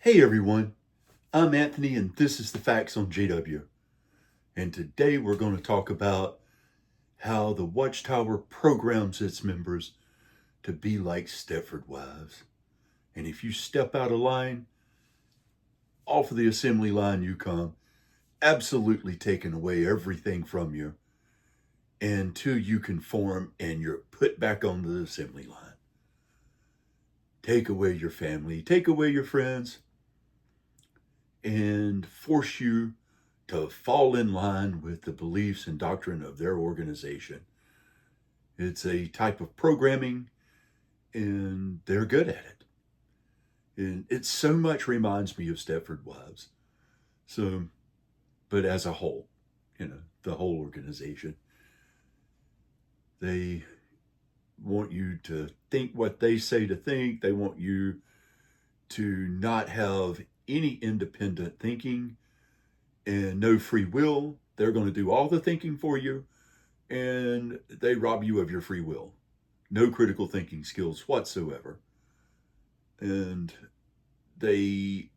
Hey everyone, I'm Anthony and this is the Facts on JW. And today we're going to talk about how the Watchtower programs its members to be like Stepford wives. And if you step out of line, off of the assembly line you come, absolutely taking away everything from you until you conform and you're put back on the assembly line. Take away your family, take away your friends, and force you to fall in line with the beliefs and doctrine of their organization. It's a type of programming, and they're good at it. And it so much reminds me of Stepford Wives. So, but as a whole, the whole organization, they want you to think what they say to think. They want you to not have any independent thinking and no free will. They're going to do all the thinking for you, and they rob you of your free will. No critical thinking skills whatsoever. And they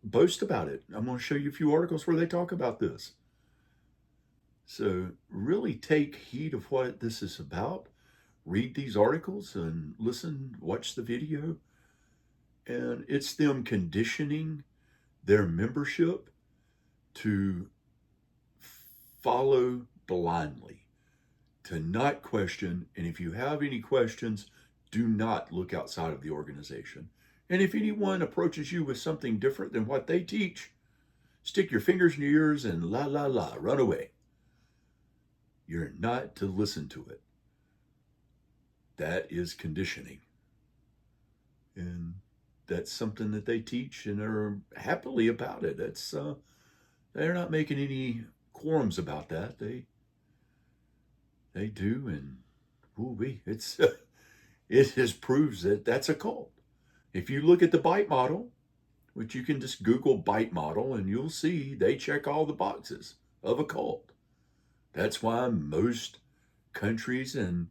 boast about it. I'm going to show you a few articles where they talk about this. So really take heed of what this is about. Read these articles and listen, watch the video. And it's them conditioning their membership to follow blindly, to not question. And if you have any questions, do not look outside of the organization. And if anyone approaches you with something different than what they teach, stick your fingers in your ears and run away. You're not to listen to it. That is conditioning. And that's something that they teach and are happily about it. That's they're not making any quorums about that. They do, and ooh-wee, it just proves that that's a cult. If you look at the bite model, which you can just Google bite model, and you'll see they check all the boxes of a cult. That's why most countries and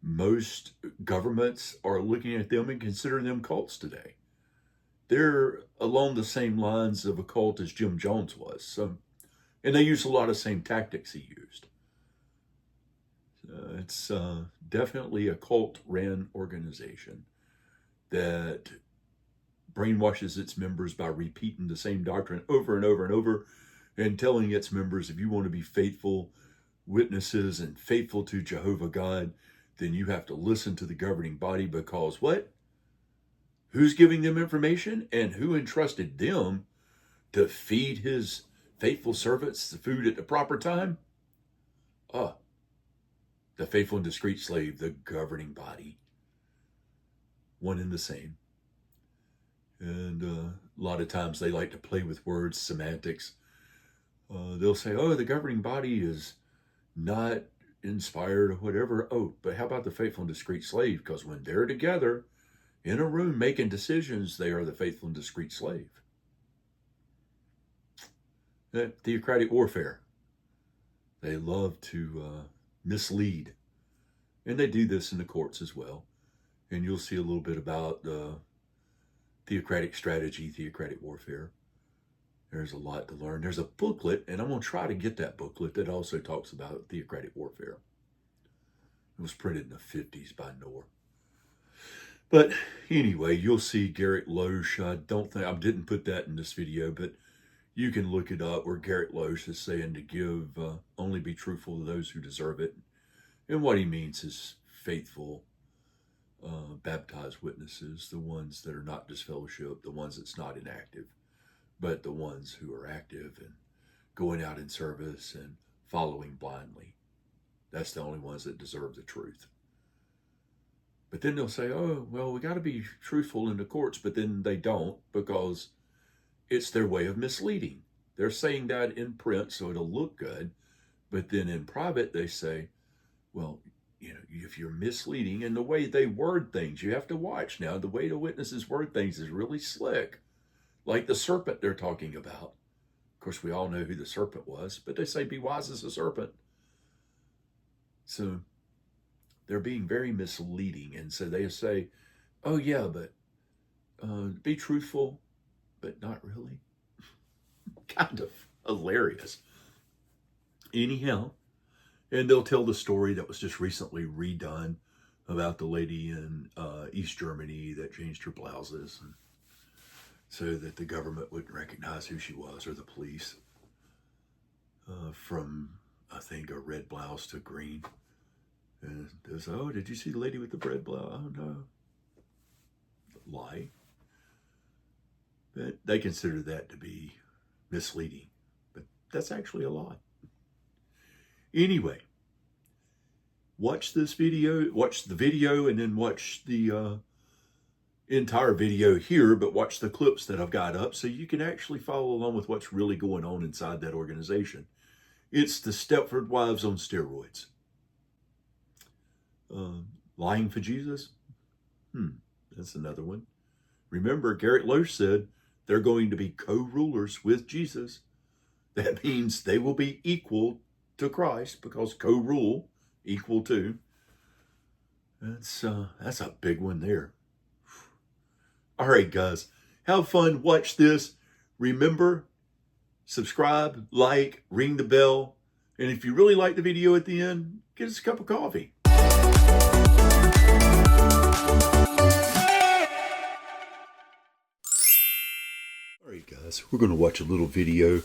most governments are looking at them and considering them cults today. They're along the same lines of a cult as Jim Jones was. So, and they use a lot of the same tactics he used. It's definitely a cult-ran organization that brainwashes its members by repeating the same doctrine over and over and over, and telling its members, if you want to be faithful witnesses and faithful to Jehovah God, then you have to listen to the governing body, because what? Who's giving them information and who entrusted them to feed his faithful servants the food at the proper time? The faithful and discreet slave, the governing body. One and the same. And a lot of times they like to play with words, semantics. They'll say, oh, the governing body is not inspired or whatever. Oh, but how about the faithful and discreet slave? Because when they're together in a room making decisions, they are the faithful and discreet slave. Theocratic warfare. They love to mislead. And they do this in the courts as well. And you'll see a little bit about theocratic strategy, theocratic warfare. There's a lot to learn. There's a booklet, and I'm going to try to get that booklet that also talks about theocratic warfare. It was printed in the 50s by Knorr. But anyway, you'll see Garrett Loesch. I didn't put that in this video, but you can look it up, where Garrett Loesch is saying to give, only be truthful to those who deserve it. And what he means is faithful, baptized witnesses, the ones that are not disfellowshipped, the ones that's not inactive, but the ones who are active and going out in service and following blindly. That's the only ones that deserve the truth. But then they'll say, oh, well, we got to be truthful in the courts, but then they don't, because it's their way of misleading. They're saying that in print so it'll look good, but then in private they say, well, if you're misleading, and the way they word things, you have to watch now. The way the witnesses word things is really slick. Like the serpent they're talking about. Of course, we all know who the serpent was, but they say, be wise as a serpent. So they're being very misleading. And so they say, oh yeah, but be truthful, but not really. Kind of hilarious. Anyhow, and they'll tell the story that was just recently redone about the lady in East Germany that changed her blouses and so that the government wouldn't recognize who she was, or the police, from, I think, a red blouse to green. And it was, oh, did you see the lady with the red blouse? Oh, no. Lie. But they consider that to be misleading. But that's actually a lie. Anyway, watch this video, watch the video, and then watch the entire video here, but watch the clips that I've got up so you can actually follow along with what's really going on inside that organization. It's the Stepford Wives on steroids. Lying for Jesus? That's another one. Remember, Garrett Loesch said they're going to be co-rulers with Jesus. That means they will be equal to Christ, because co-rule, equal to. That's a big one there. All right, guys, have fun. Watch this. Remember, subscribe, like, ring the bell. And if you really like the video at the end, get us a cup of coffee. All right, guys, we're going to watch a little video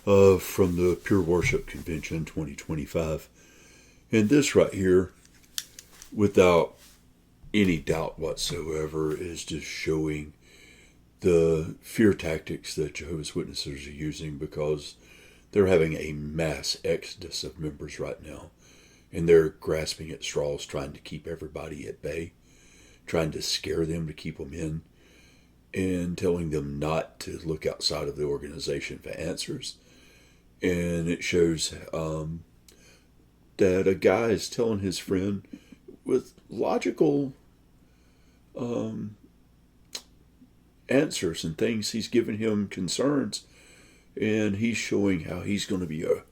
from the Pure Worship Convention 2025. And this right here, without any doubt whatsoever, is just showing the fear tactics that Jehovah's Witnesses are using, because they're having a mass exodus of members right now. And they're grasping at straws, trying to keep everybody at bay, trying to scare them to keep them in, and telling them not to look outside of the organization for answers. And it shows that a guy is telling his friend with logical answers and things. He's giving him concerns, and he's showing how he's going to be a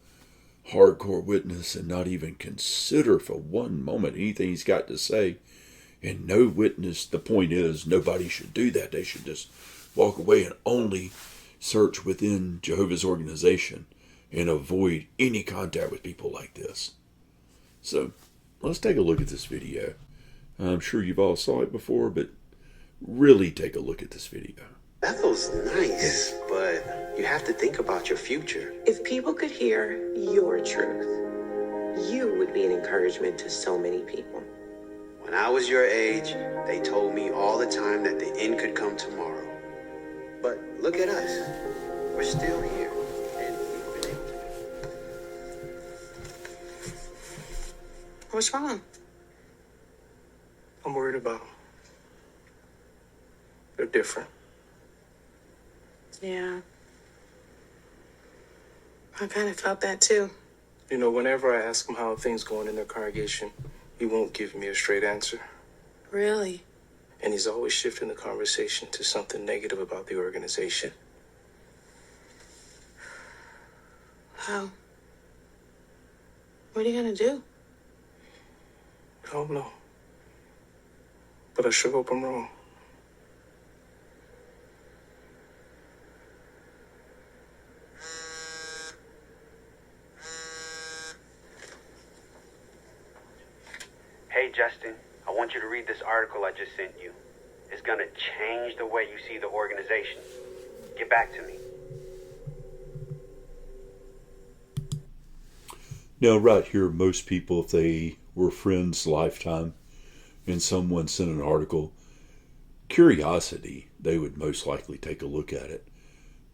hardcore witness and not even consider for one moment anything he's got to say. And no witness, the point is, nobody should do that. They should just walk away and only search within Jehovah's organization and avoid any contact with people like this. So let's take a look at this video. I'm sure you've all saw it before, but really take a look at this video. Bethel's nice, but you have to think about your future. If people could hear your truth, you would be an encouragement to so many people. When I was your age, they told me all the time that the end could come tomorrow. But look at us. We're still here. And we've been able to. What's wrong? I'm worried about them. They're different. Yeah. I kind of felt that too. You know, whenever I ask him how things going in their congregation, he won't give me a straight answer. Really? And he's always shifting the conversation to something negative about the organization. How? What are you gonna do? I don't know. But I sure hope I'm wrong. Hey, Justin, I want you to read this article I just sent you. It's going to change the way you see the organization. Get back to me. Now, right here, most people, if they were friends lifetime and someone sent an article, curiosity, they would most likely take a look at it.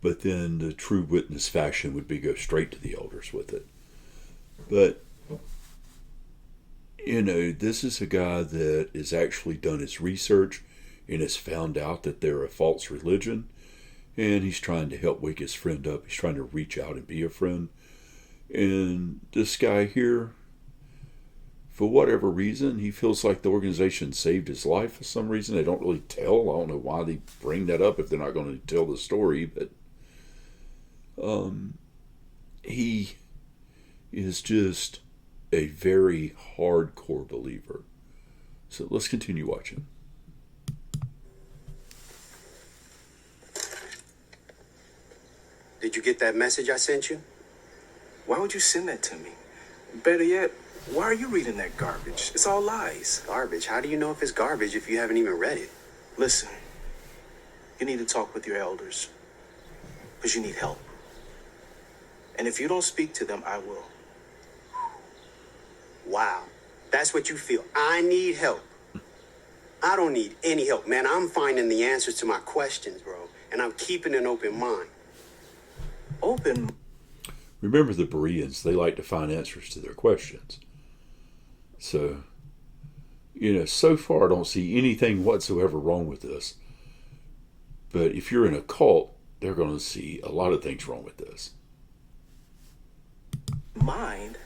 But then the true witness fashion would be go straight to the elders with it. But you know, this is a guy that has actually done his research and has found out that they're a false religion, and he's trying to help wake his friend up. He's trying to reach out and be a friend. And this guy here, for whatever reason, he feels like the organization saved his life for some reason. They don't really tell. I don't know why they bring that up if they're not going to tell the story, but he is just a very hardcore believer. So let's continue watching. Did you get that message I sent you? Why would you send that to me? Better yet, why are you reading that garbage? It's all lies. Garbage? How do you know if it's garbage if you haven't even read it? Listen, you need to talk with your elders because you need help. And if you don't speak to them, I will. Wow. That's what you feel. I need help. I don't need any help, man. I'm finding the answers to my questions, bro. And I'm keeping an open mind. Open? Remember the Bereans, they like to find answers to their questions. So, so far I don't see anything whatsoever wrong with this. But if you're in a cult, they're going to see a lot of things wrong with this. Mind?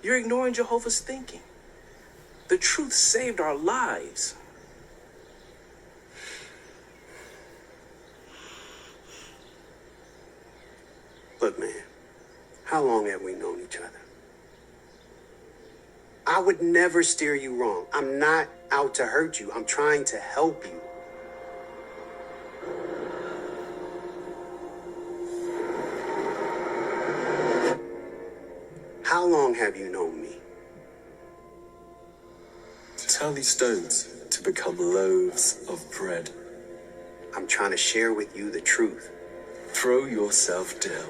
You're ignoring Jehovah's thinking. The truth saved our lives. Look, man, how long have we known each other? I would never steer you wrong. I'm not out to hurt you. I'm trying to help you. How long have you known me? Tell these stones to become loaves of bread. I'm trying to share with you the truth. Throw yourself down.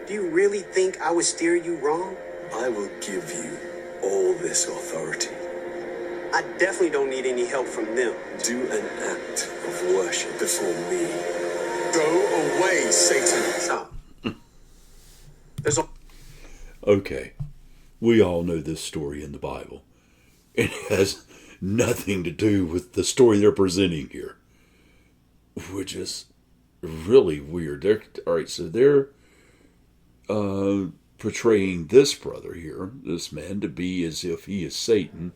Do you really think I would steer you wrong? I will give you all this authority. I definitely don't need any help from them. Do an act of worship before me. Go away, Satan. Stop. There's a... Okay, we all know this story in the Bible. It has nothing to do with the story they're presenting here, which is really weird. They're portraying this brother here, this man, to be as if he is Satan,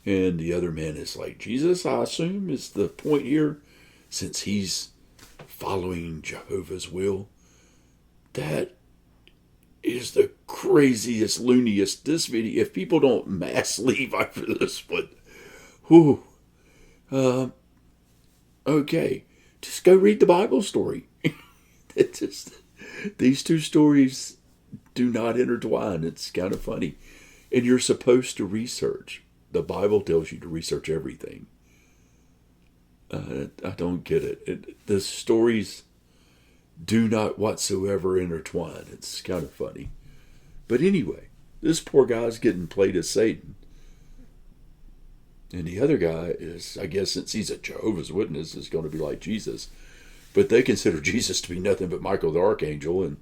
and the other man is like Jesus, I assume, is the point here, since he's following Jehovah's will. That is the craziest, looniest. This video, if people don't mass leave after this one, whew, okay, just go read the Bible story. These two stories do not intertwine. It's kind of funny. And you're supposed to research. The Bible tells you to research everything. I don't get it. The stories do not whatsoever intertwine. It's kind of funny. But anyway, this poor guy's getting played as Satan. And the other guy is, I guess, since he's a Jehovah's Witness, is going to be like Jesus. But they consider Jesus to be nothing but Michael the Archangel, and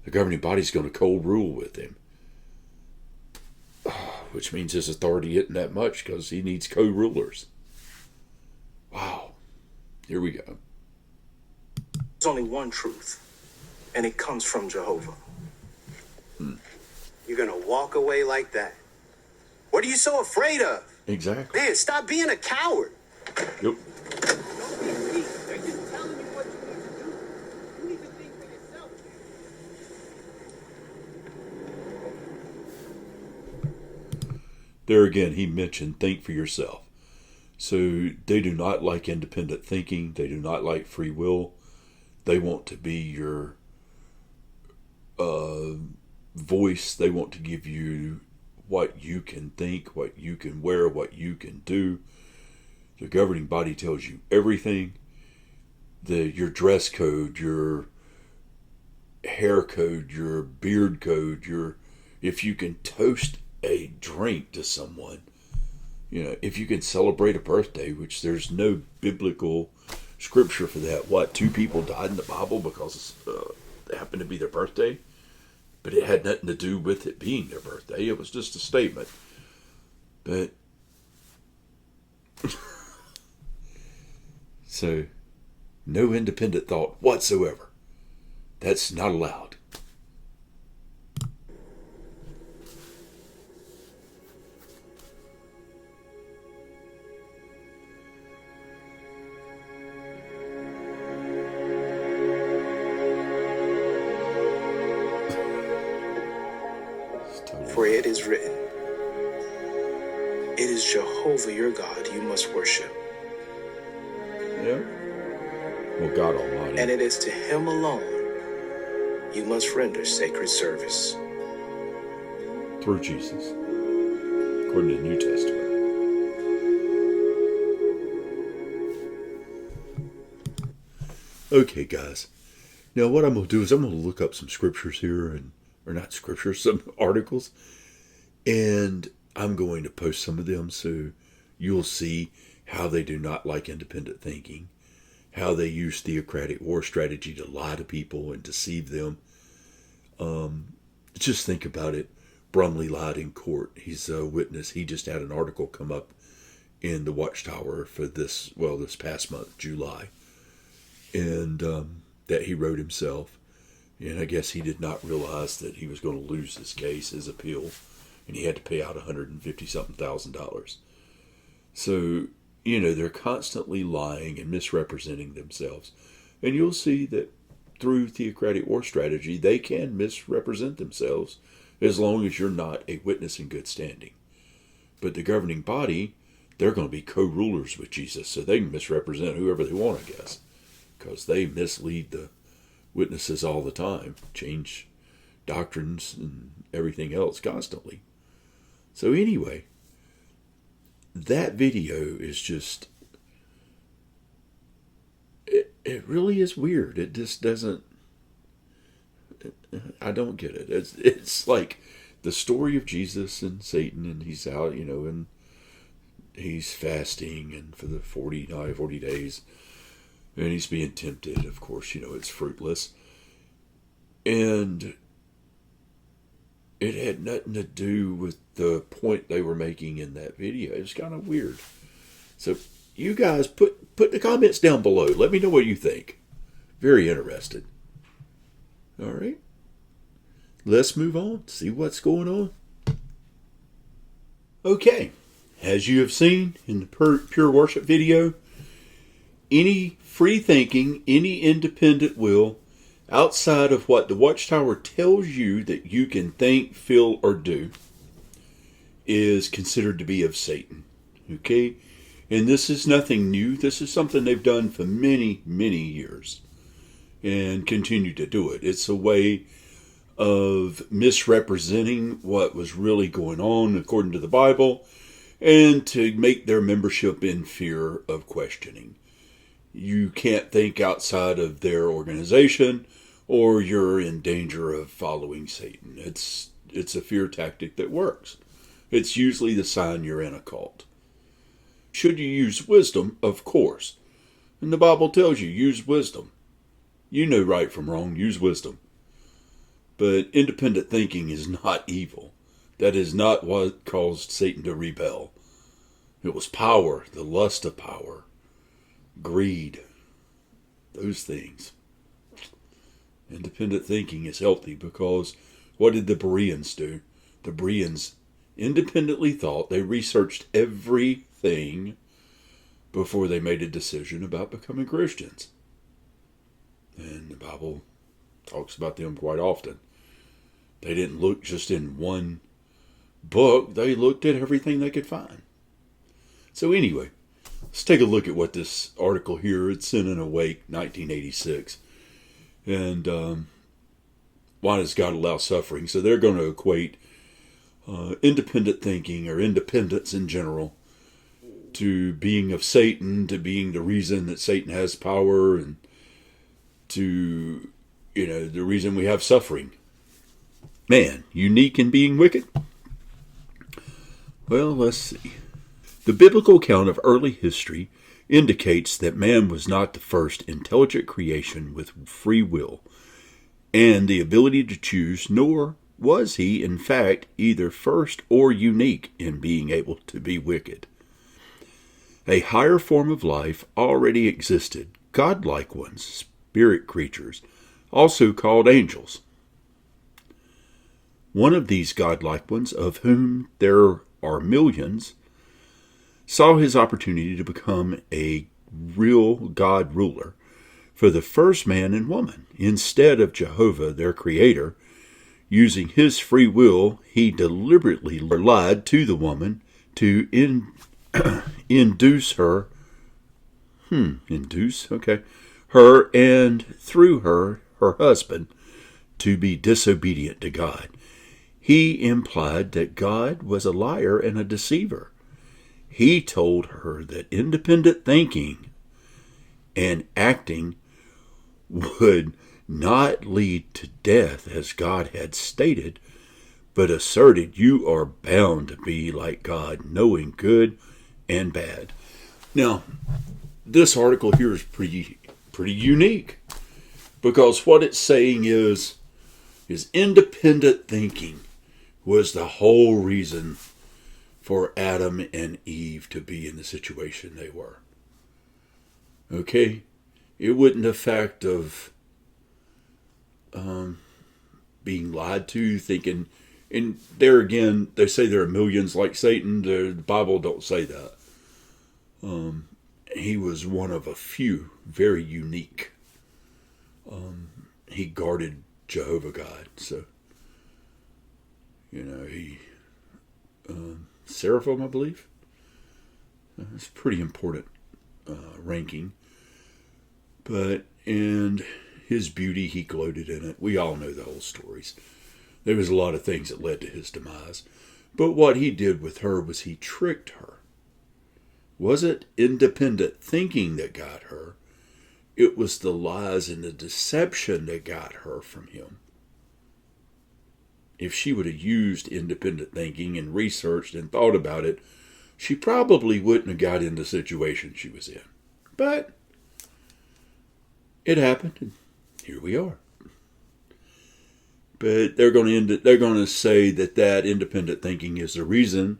the governing body's going to co-rule with him. Which means his authority isn't that much, because he needs co-rulers. Wow. Here we go. There's only one truth, and it comes from Jehovah. You're going to walk away like that? What are you so afraid of? Exactly. Man, stop being a coward. Yep. Don't be weak. They're just telling you what you need to do. You need to think for yourself. There again, he mentioned think for yourself. So they do not like independent thinking. They do not like free will. They want to be your voice. They want to give you what you can think, what you can wear, what you can do. The governing body tells you everything. Your dress code, your hair code, your beard code, if you can toast a drink to someone, if you can celebrate a birthday, which there's no biblical scripture for that. What, 2 people died in the Bible because it happened to be their birthday? But it had nothing to do with it being their birthday. It was just a statement. But so, no independent thought whatsoever. That's not allowed. For it is written, it is Jehovah your God you must worship. Yeah. Well, God Almighty. And it is to him alone you must render sacred service. Through Jesus, according to the New Testament. Okay, guys. Now, what I'm going to do is I'm going to look up some scriptures here, or not scriptures, some articles, and I'm going to post some of them so you'll see how they do not like independent thinking, how they use theocratic war strategy to lie to people and deceive them. Just think about it. Brumley lied in court. He's a witness. He just had an article come up in the Watchtower for this past month, July, and that he wrote himself. And I guess he did not realize that he was going to lose this case, his appeal, and he had to pay out $150,000. So, they're constantly lying and misrepresenting themselves. And you'll see that through theocratic war strategy, they can misrepresent themselves as long as you're not a witness in good standing. But the governing body, they're going to be co-rulers with Jesus, so they can misrepresent whoever they want, I guess, because they mislead the witnesses all the time, change doctrines and everything else constantly. So anyway, that video is just, it really is weird. It just doesn't, I don't get it. It's like the story of Jesus and Satan, and he's out, and he's fasting and for the 40 days, and he's being tempted. Of course, it's fruitless. And it had nothing to do with the point they were making in that video. It's kind of weird. So you guys put the comments down below. Let me know what you think. Very interested. All right. Let's move on. See what's going on. Okay. As you have seen in the Pure Worship video, any free thinking, any independent will outside of what the Watchtower tells you that you can think, feel, or do is considered to be of Satan. Okay? And this is nothing new. This is something they've done for many, many years and continue to do it. It's a way of misrepresenting what was really going on according to the Bible and to make their membership in fear of questioning. You can't think outside of their organization, or you're in danger of following Satan. It's a fear tactic that works. It's usually the sign you're in a cult. Should you use wisdom? Of course. And the Bible tells you, use wisdom. You know right from wrong, use wisdom. But independent thinking is not evil. That is not what caused Satan to rebel. It was power, the lust of power, greed, those things. Independent thinking is healthy because what did the Bereans do? The Bereans independently thought. They researched everything before they made a decision about becoming Christians. And the Bible talks about them quite often. They didn't look just in one book. They looked at everything they could find. So anyway, let's take a look at what this article here, it's Sin and Awake, 1986. And why does God allow suffering? So they're going to equate independent thinking or independence in general to being of Satan, to being the reason that Satan has power, and to, the reason we have suffering. Man, unique in being wicked? Well, let's see. The biblical account of early history indicates that man was not the first intelligent creation with free will and the ability to choose, nor was he, in fact, either first or unique in being able to be wicked. A higher form of life already existed, godlike ones, spirit creatures, also called angels. One of these godlike ones, of whom there are millions, saw his opportunity to become a real God ruler for the first man and woman. Instead of Jehovah, their creator, using his free will, he deliberately lied to the woman to induce her her and through her husband, to be disobedient to God. He implied that God was a liar and a deceiver. He told her that independent thinking and acting would not lead to death as God had stated, but asserted you are bound to be like God, knowing good and bad. Now, this article here is pretty unique, because what it's saying is independent thinking was the whole reason for Adam and Eve to be in the situation they were. Okay? It wasn't the fact of being lied to, thinking, and there again, they say there are millions like Satan. The Bible don't say that. He was one of a few, very unique. He guarded Jehovah God, so he Seraphim, I believe. It's pretty important ranking. And his beauty, he gloated in it. We all know the whole stories. There was a lot of things that led to his demise. But what he did with her was he tricked her. Was it independent thinking that got her? It was the lies and the deception that got her from him. If she would have used independent thinking and researched and thought about it, she probably wouldn't have got in the situation she was in. But it happened, and here we are. But they're going to say that independent thinking is the reason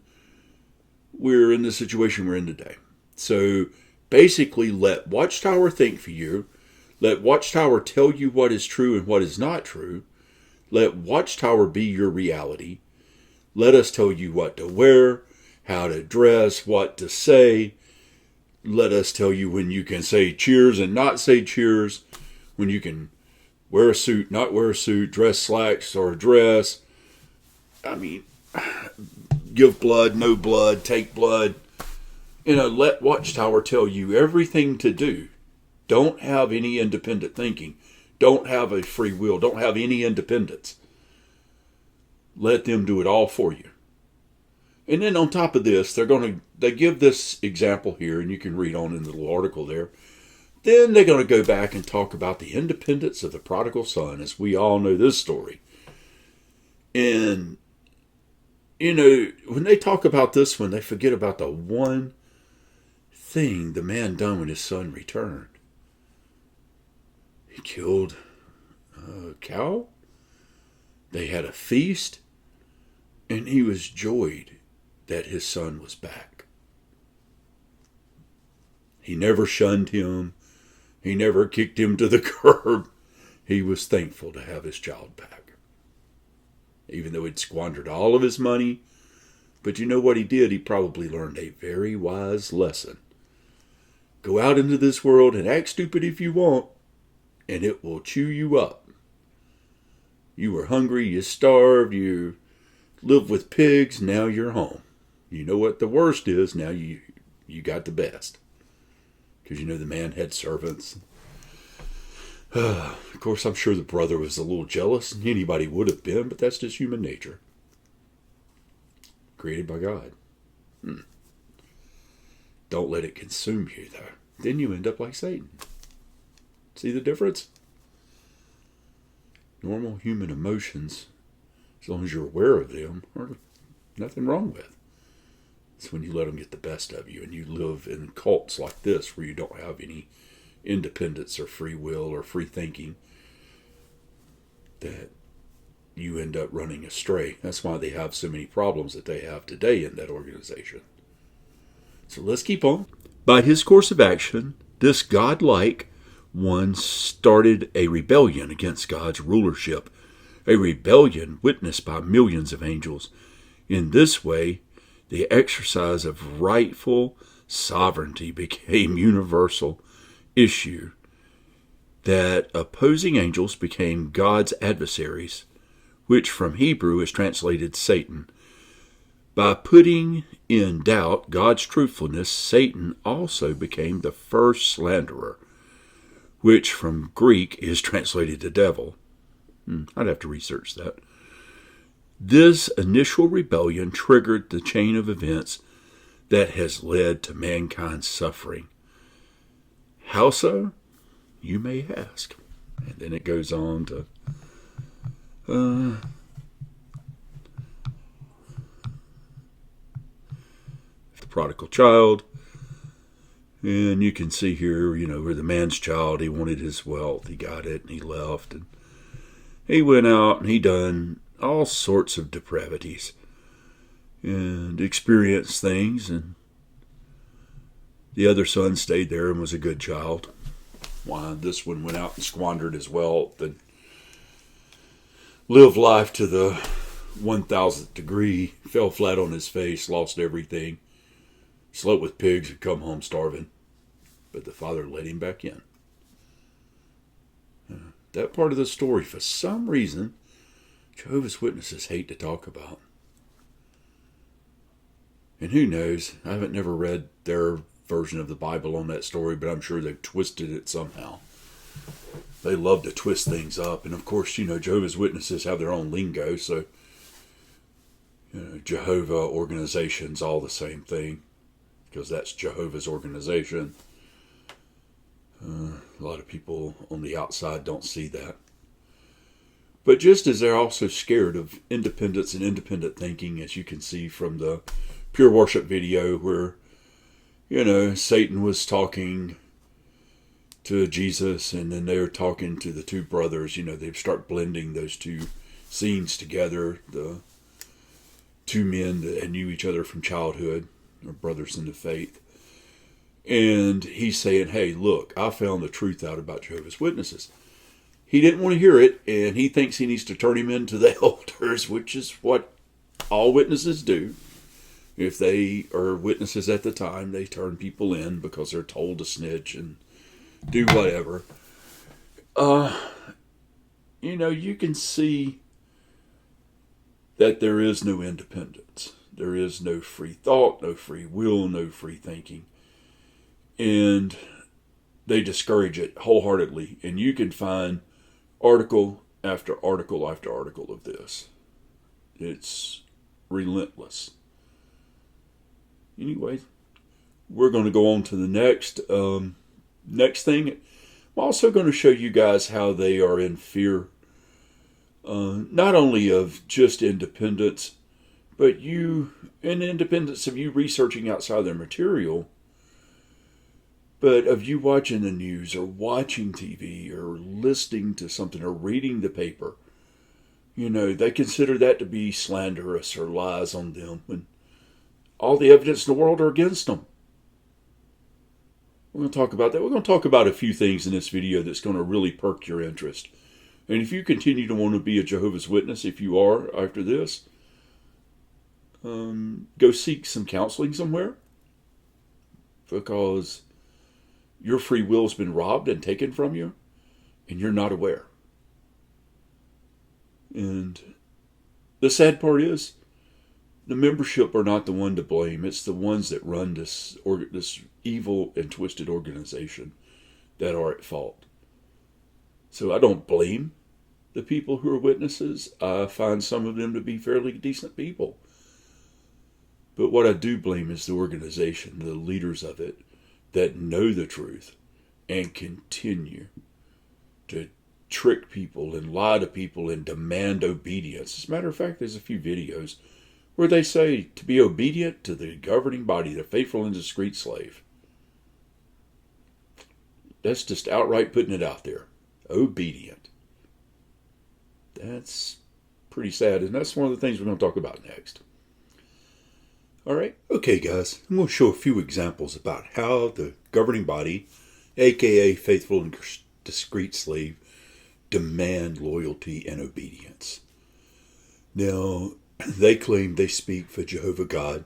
we're in the situation we're in today. So basically, let Watchtower think for you. Let Watchtower tell you what is true and what is not true. Let Watchtower be your reality. Let us tell you what to wear, how to dress, what to say. Let us tell you when you can say cheers and not say cheers, when you can wear a suit, not wear a suit, dress slacks or a dress. I mean, give blood, no blood, take blood. Let Watchtower tell you everything to do. Don't have any independent thinking. Don't have a free will. Don't have any independence. Let them do it all for you. And then on top of this, they give this example here, and you can read on in the little article there. Then they're going to go back and talk about the independence of the prodigal son, as we all know this story. And, when they talk about this one, they forget about the one thing the man done when his son returned. He killed a cow. They had a feast. And he was joyed that his son was back. He never shunned him. He never kicked him to the curb. He was thankful to have his child back. Even though he'd squandered all of his money. But you know what he did? He probably learned a very wise lesson. Go out into this world and act stupid if you want, and it will chew you up. You were hungry, you starved, you lived with pigs, now you're home. You know what the worst is, now you got the best. Because the man had servants. Of course, I'm sure the brother was a little jealous, and anybody would have been, but that's just human nature. Created by God. Don't let it consume you, though. Then you end up like Satan. See the difference? Normal human emotions, as long as you're aware of them, are nothing wrong with. It's when you let them get the best of you and you live in cults like this where you don't have any independence or free will or free thinking that you end up running astray. That's why they have so many problems that they have today in that organization. So let's keep on. By his course of action, this godlike one started a rebellion against God's rulership, a rebellion witnessed by millions of angels. In this way, the exercise of rightful sovereignty became universal issue, that opposing angels became God's adversaries, which from Hebrew is translated Satan. By putting in doubt God's truthfulness, Satan also became the first slanderer. which from Greek is translated to devil. I'd have to research that. This initial rebellion triggered the chain of events that has led to mankind's suffering. How so? You may ask. And then it goes on to the prodigal child. And you can see here, where the man's child, he wanted his wealth. He got it and he left. And he went out and he done all sorts of depravities and experienced things. And the other son stayed there and was a good child. Why, this one went out and squandered his wealth and lived life to the 1000th degree, fell flat on his face, lost everything, slept with pigs and come home starving. But the father let him back in. That part of the story, for some reason, Jehovah's Witnesses hate to talk about. And who knows? I haven't never read their version of the Bible on that story, but I'm sure they've twisted it somehow. They love to twist things up. And of course, Jehovah's Witnesses have their own lingo, so Jehovah organization's all the same thing, because that's Jehovah's organization. A lot of people on the outside don't see that. But just as they're also scared of independence and independent thinking, as you can see from the Pure Worship video where, Satan was talking to Jesus and then they were talking to the two brothers. They start blending those two scenes together. The two men that knew each other from childhood, or brothers in the faith. And he's saying, hey, look, I found the truth out about Jehovah's Witnesses. He didn't want to hear it, and he thinks he needs to turn him into the elders, which is what all witnesses do. If they are witnesses at the time, they turn people in because they're told to snitch and do whatever. You can see that there is no independence. There is no free thought, no free will, no free thinking. And they discourage it wholeheartedly. And you can find article after article after article of this. It's relentless. Anyway, we're going to go on to the next thing. I'm also going to show you guys how they are in fear, not only of just independence, but in independence of you researching outside their material, but of you watching the news or watching TV or listening to something or reading the paper. They consider that to be slanderous or lies on them when all the evidence in the world are against them. We're going to talk about that. We're going to talk about a few things in this video that's going to really perk your interest. And if you continue to want to be a Jehovah's Witness, if you are after this, go seek some counseling somewhere, because your free will has been robbed and taken from you, and you're not aware. And the sad part is, the membership are not the one to blame. It's the ones that run this evil and twisted organization that are at fault. So I don't blame the people who are witnesses. I find some of them to be fairly decent people. But what I do blame is the organization, the leaders of it, that know the truth and continue to trick people and lie to people and demand obedience. As a matter of fact, there's a few videos where they say to be obedient to the governing body, the faithful and discreet slave. That's just outright putting it out there. Obedient. That's pretty sad, and that's one of the things we're going to talk about next. All right. Okay, guys, I'm going to show a few examples about how the governing body, aka faithful and discreet slave, demand loyalty and obedience. Now, they claim they speak for Jehovah God.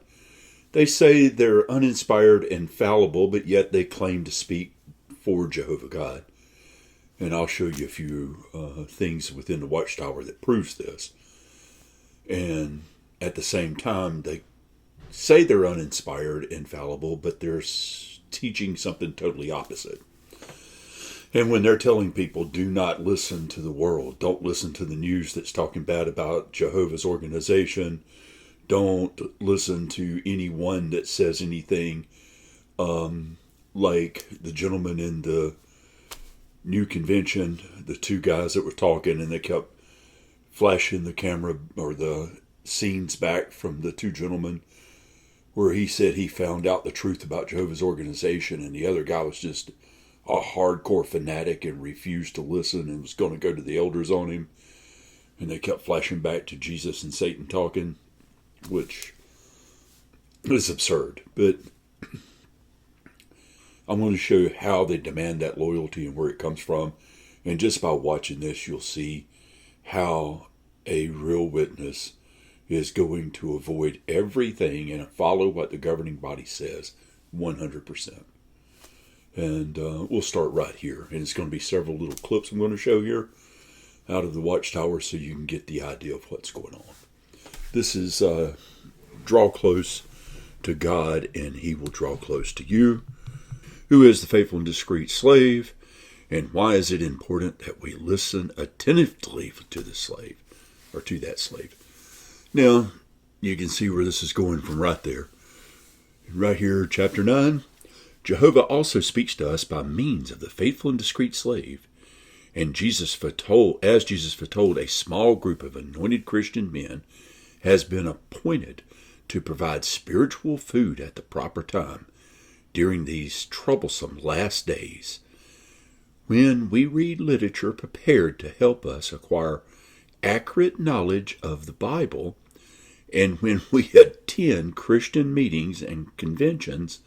They say they're uninspired and fallible, but yet they claim to speak for Jehovah God. And I'll show you a few things within the watchtower that proves this. And at the same time, they say they're uninspired and fallible, but they're teaching something totally opposite. And when they're telling people, do not listen to the world, don't listen to the news that's talking bad about Jehovah's organization, don't listen to anyone that says anything like the gentleman in the new convention, the two guys that were talking, and they kept flashing the camera or the scenes back from the two gentlemen where he said he found out the truth about Jehovah's organization, and the other guy was just a hardcore fanatic and refused to listen and was going to go to the elders on him. And they kept flashing back to Jesus and Satan talking, which is absurd. But I'm going to show you how they demand that loyalty and where it comes from. And just by watching this, you'll see how a real witness is going to avoid everything and follow what the governing body says 100%. And we'll start right here. And it's going to be several little clips I'm going to show here out of the watchtower so you can get the idea of what's going on. This is draw close to God and he will draw close to you. Who is the faithful and discreet slave? And why is it important that we listen attentively to the slave or to that slave? Now, you can see where this is going from right there. Right here, chapter 9. Jehovah also speaks to us by means of the faithful and discreet slave. And Jesus foretold, a small group of anointed Christian men has been appointed to provide spiritual food at the proper time during these troublesome last days. When we read literature prepared to help us acquire accurate knowledge of the Bible, and when we attend Christian meetings and conventions,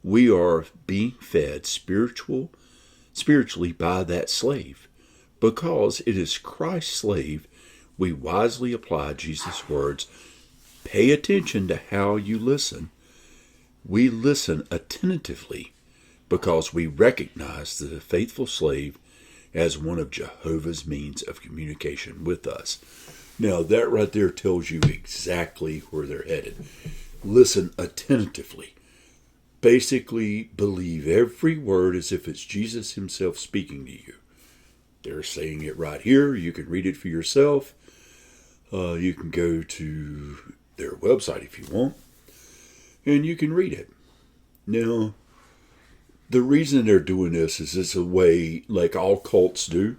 we are being fed spiritually by that slave. Because it is Christ's slave, we wisely apply Jesus' words. Pay attention to how you listen. We listen attentively because we recognize the faithful slave as one of Jehovah's means of communication with us. Now, that right there tells you exactly where they're headed. Listen attentively. Basically, believe every word as if it's Jesus himself speaking to you. They're saying it right here. You can read it for yourself. You can go to their website if you want, and you can read it. Now, the reason they're doing this is it's a way, like all cults do.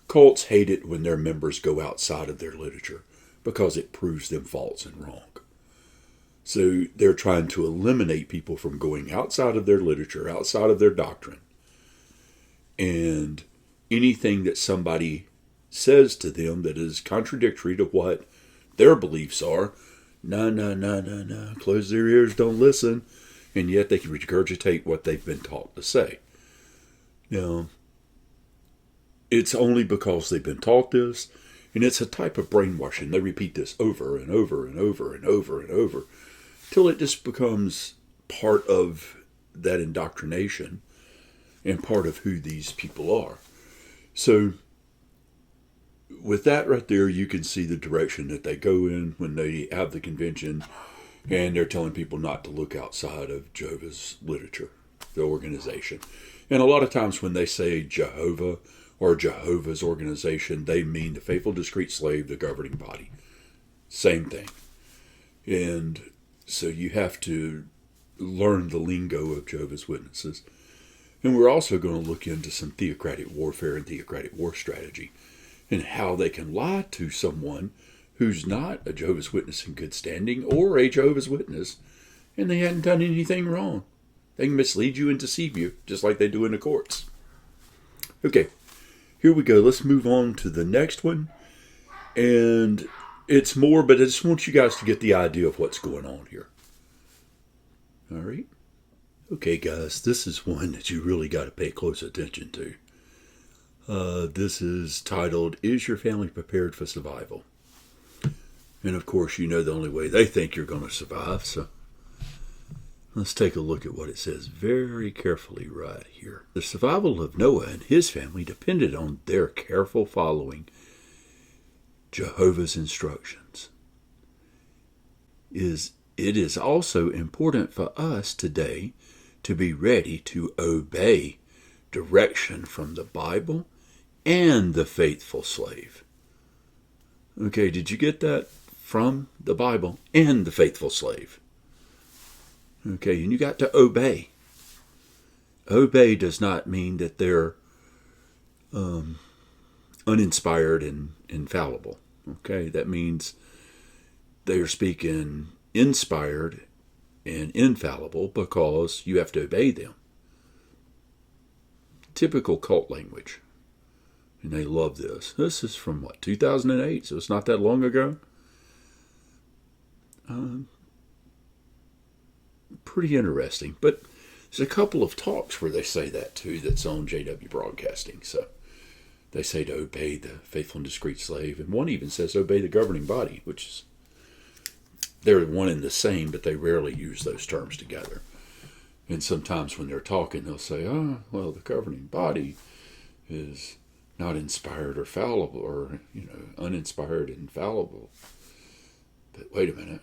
Cults hate it when their members go outside of their literature because it proves them false and wrong. So they're trying to eliminate people from going outside of their literature, outside of their doctrine. And anything that somebody says to them that is contradictory to what their beliefs are, no, close their ears, don't listen. And yet they can regurgitate what they've been taught to say. Now, it's only because they've been taught this, and it's a type of brainwashing. They repeat this over and over and over and over and over, till it just becomes part of that indoctrination and part of who these people are. So, with that right there, you can see the direction that they go in when they have the convention. And they're telling people not to look outside of Jehovah's literature, the organization. And a lot of times when they say Jehovah or Jehovah's organization, they mean the faithful, discreet slave, the governing body. Same thing. And so you have to learn the lingo of Jehovah's Witnesses. And we're also going to look into some theocratic warfare and theocratic war strategy and how they can lie to someone who's not a Jehovah's Witness in good standing or a Jehovah's Witness, and they hadn't done anything wrong. They can mislead you and deceive you, just like they do in the courts. Okay, here we go. Let's move on to the next one. And it's more, but I just want you guys to get the idea of what's going on here. All right? Okay, guys, this is one that you really got to pay close attention to. This is titled, Is Your Family Prepared for Survival? And of course, you know the only way they think you're going to survive. So let's take a look at what it says very carefully right here. The survival of Noah and his family depended on their careful following Jehovah's instructions. It is also important for us today to be ready to obey direction from the Bible and the faithful slave. Okay, did you get that? From the Bible and the faithful slave. Okay, and you got to obey. Obey does not mean that they're uninspired and infallible. Okay, that means they're speaking inspired and infallible because you have to obey them. Typical cult language. And they love this. This is from what, 2008, so it's not that long ago. Pretty interesting. But there's a couple of talks where they say that too, that's on JW Broadcasting. So they say to obey the faithful and discreet slave. And one even says obey the governing body, which is, they're one and the same, but they rarely use those terms together. And sometimes when they're talking, they'll say, well, the governing body is not inspired or fallible, or, uninspired and fallible. But wait a minute.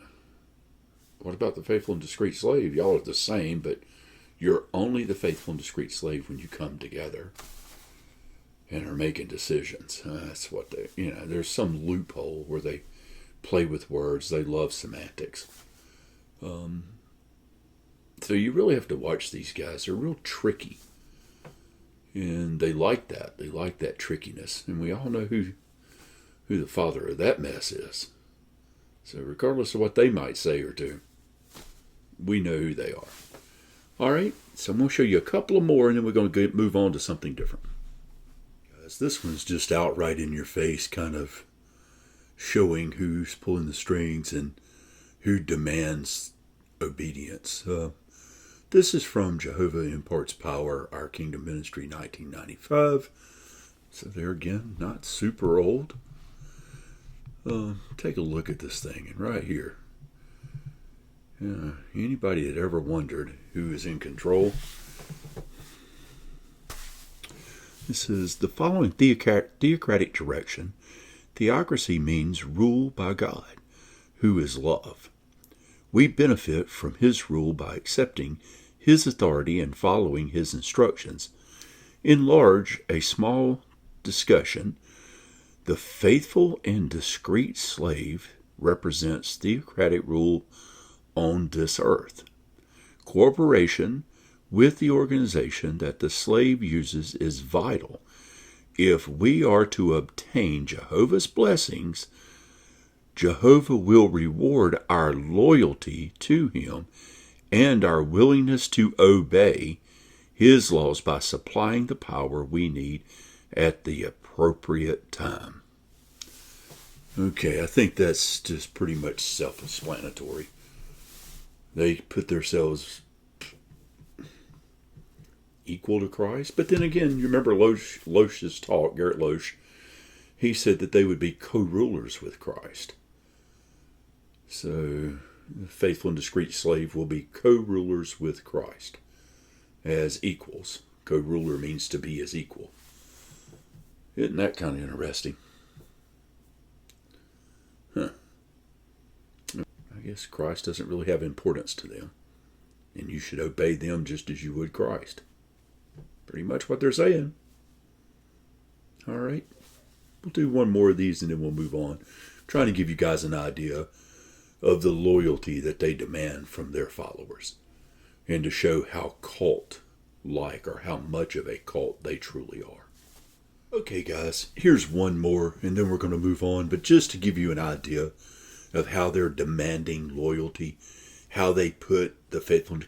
What about the faithful and discreet slave? Y'all are the same, but you're only the faithful and discreet slave when you come together and are making decisions. That's what they, there's some loophole where they play with words. They love semantics. So you really have to watch these guys. They're real tricky. And they like that. They like that trickiness. And we all know who the father of that mess is. So regardless of what they might say or do, we know who they are. All right, so I'm going to show you a couple of more, and then we're going to move on to something different. Guys, this one's just outright in your face, kind of showing who's pulling the strings and who demands obedience. This is from Jehovah Imparts Power, Our Kingdom Ministry, 1995. So there again, not super old. Take a look at this thing, and right here. Anybody that ever wondered who is in control? This is the following theocratic direction. Theocracy means rule by God, who is love. We benefit from his rule by accepting his authority and following his instructions. In large, a small discussion, the faithful and discreet slave represents theocratic rule on this earth. Cooperation with the organization that the slave uses is vital if we are to obtain Jehovah's blessings. Jehovah will reward our loyalty to him and our willingness to obey his laws by supplying the power we need at the appropriate time. Okay, I think that's just pretty much self-explanatory. They put themselves equal to Christ. But then again, you remember Loesch's talk, Garrett Loesch, he said that they would be co-rulers with Christ. So the faithful and discreet slave will be co-rulers with Christ as equals. Co-ruler means to be as equal. Isn't that kind of interesting? I guess Christ doesn't really have importance to them. And you should obey them just as you would Christ. Pretty much what they're saying. All right. We'll do one more of these and then we'll move on. I'm trying to give you guys an idea of the loyalty that they demand from their followers. And to show how cult-like or how much of a cult they truly are. Okay, guys. Here's one more and then we're going to move on. But just to give you an idea of how they're demanding loyalty, how they put the faithful and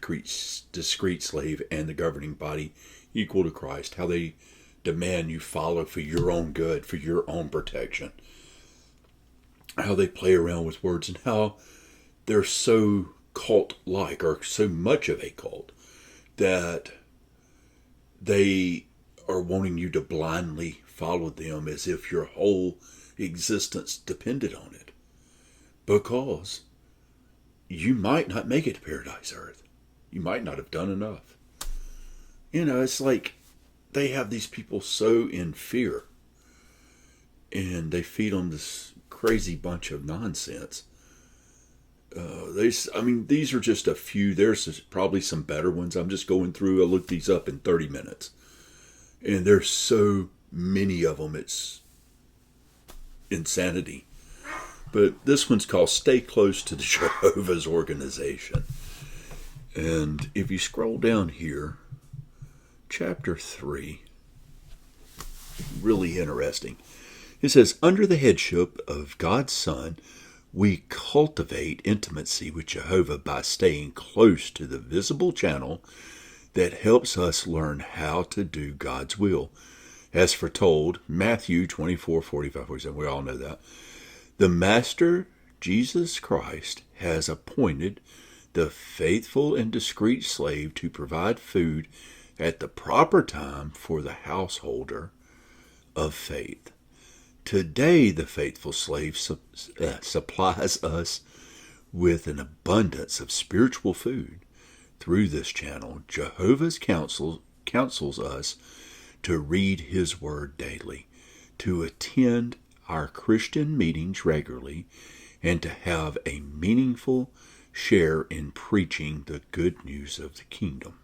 discreet slave and the governing body equal to Christ, how they demand you follow for your own good, for your own protection, how they play around with words, and how they're so cult-like, or so much of a cult, that they are wanting you to blindly follow them as if your whole existence depended on it. Because you might not make it to paradise earth. You might not have done enough. It's like they have these people so in fear. And they feed on this crazy bunch of nonsense. These are just a few. There's probably some better ones. I'm just going through. I looked these up in 30 minutes. And there's so many of them, it's insanity. But this one's called Stay Close to the Jehovah's Organization. And if you scroll down here, chapter 3, really interesting. It says, under the headship of God's Son, we cultivate intimacy with Jehovah by staying close to the visible channel that helps us learn how to do God's will. As foretold, Matthew 24, 45, 47, we all know that. The Master, Jesus Christ, has appointed the faithful and discreet slave to provide food at the proper time for the householder of faith. Today, the faithful slave supplies us with an abundance of spiritual food. Through this channel, Jehovah's counsels us to read his word daily, to attend our Christian meetings regularly, and to have a meaningful share in preaching the good news of the kingdom.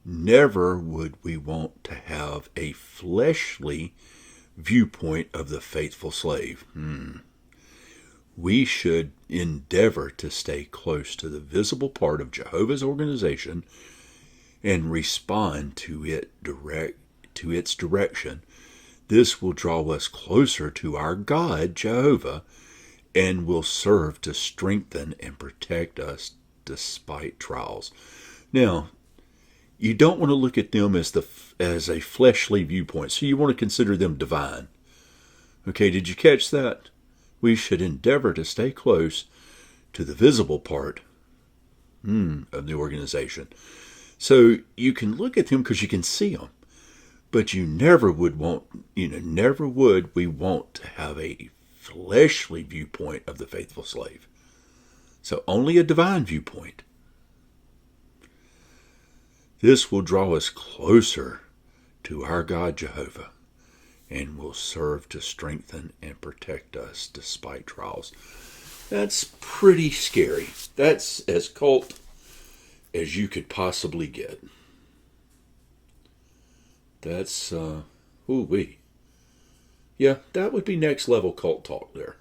Never would we want to have a fleshly viewpoint of the faithful slave. We should endeavor to stay close to the visible part of Jehovah's organization and respond to its direction. This will draw us closer to our God, Jehovah, and will serve to strengthen and protect us despite trials. Now, you don't want to look at them as a fleshly viewpoint, so you want to consider them divine. Okay, did you catch that? We should endeavor to stay close to the visible part of the organization. So you can look at them because you can see them, but we want to have a fleshly viewpoint of the faithful slave. So only a divine viewpoint. This will draw us closer to our God Jehovah and will serve to strengthen and protect us despite trials. That's pretty scary. That's as cult as you could possibly get. That's, ooh-wee. Yeah, that would be next level cult talk there.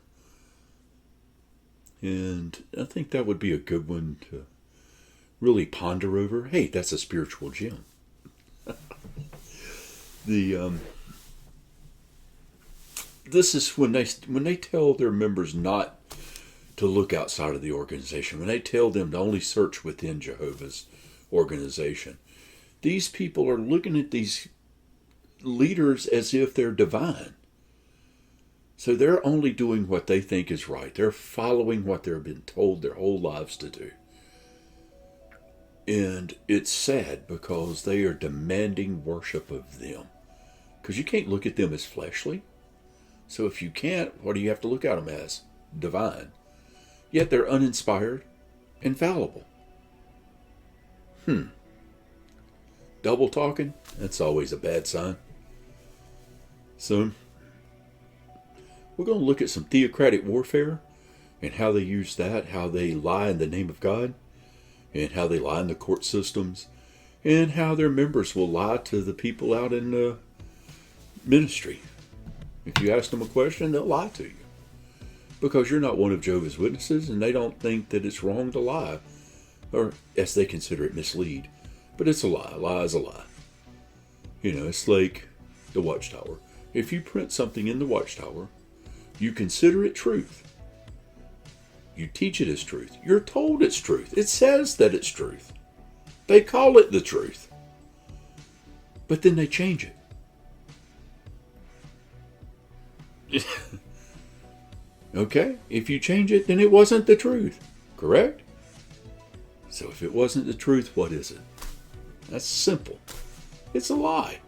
And I think that would be a good one to really ponder over. Hey, that's a spiritual gem. This is when they tell their members not to look outside of the organization, when they tell them to only search within Jehovah's organization. These people are looking at these leaders as if they're divine. So they're only doing what they think is right. They're following what they've been told their whole lives to do. And it's sad because they are demanding worship of them. Because you can't look at them as fleshly. So if you can't, what do you have to look at them as? Divine. Yet they're uninspired and fallible. Double talking? That's always a bad sign. So, we're going to look at some theocratic warfare and how they use that, how they lie in the name of God, and how they lie in the court systems, and how their members will lie to the people out in the ministry. If you ask them a question, they'll lie to you. Because you're not one of Jehovah's Witnesses, and they don't think that it's wrong to lie. Or, as they consider it, mislead. But it's a lie. A lie is a lie. You know, it's like the watchtower. If you print something in the watchtower, you consider it truth. You teach it as truth. You're told it's truth. It says that it's truth. They call it the truth. But then they change it. Okay? If you change it, then it wasn't the truth. Correct? So if it wasn't the truth, what is it? That's simple. It's a lie.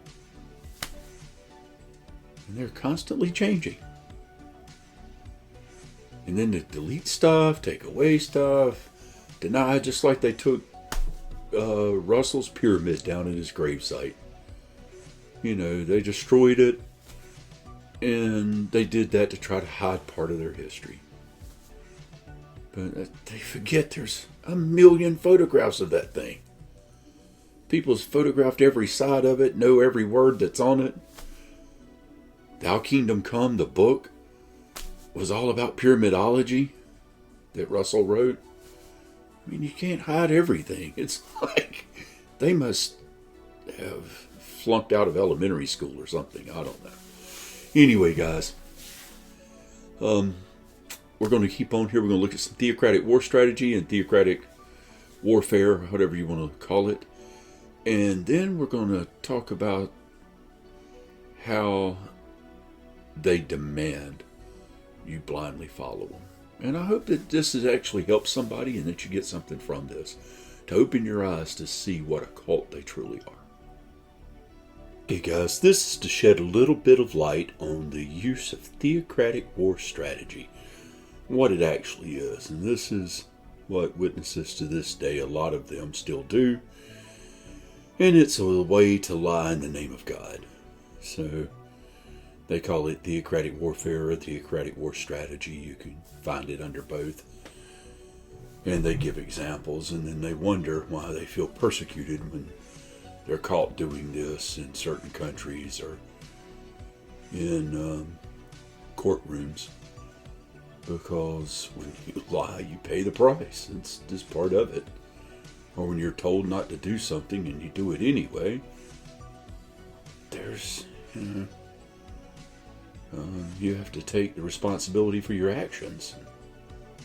And they're constantly changing. And then they delete stuff, take away stuff, deny, just like they took Russell's pyramid down at his gravesite. You know, they destroyed it, and they did that to try to hide part of their history. But they forget there's 1 million photographs of that thing. People's photographed every side of it, know every word that's on it. Thou Kingdom Come, the book, was all about pyramidology that Russell wrote. I mean, you can't hide everything. It's like they must have flunked out of elementary school or something. I don't know. Anyway, guys, we're going to keep on here. We're going to look at some theocratic war strategy and theocratic warfare, whatever you want to call it. And then we're going to talk about how they demand you blindly follow them. And I hope that this has actually helped somebody and that you get something from this to open your eyes to see what a cult they truly are. Okay, guys, this is to shed a little bit of light on the use of theocratic war strategy, what it actually is. And this is what witnesses to this day, a lot of them still do. And it's a way to lie in the name of God. So they call it theocratic warfare or theocratic war strategy. You can find it under both. And they give examples, and then they wonder why they feel persecuted when they're caught doing this in certain countries or in courtrooms. Because when you lie, you pay the price. It's just part of it. Or when you're told not to do something and you do it anyway, there's, you have to take the responsibility for your actions.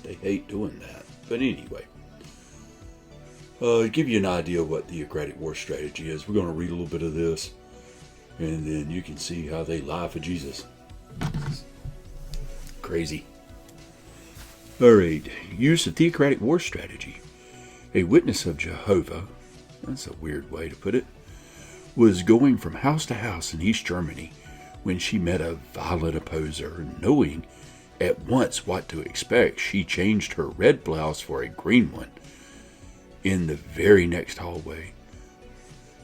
They hate doing that. But anyway, to give you an idea of what theocratic war strategy is, we're going to read a little bit of this, and then you can see how they lie for Jesus. Crazy. All right, use of theocratic war strategy. A witness of Jehovah, that's a weird way to put it, was going from house to house in East Germany when she met a violent opposer. Knowing at once what to expect, she changed her red blouse for a green one in the very next hallway.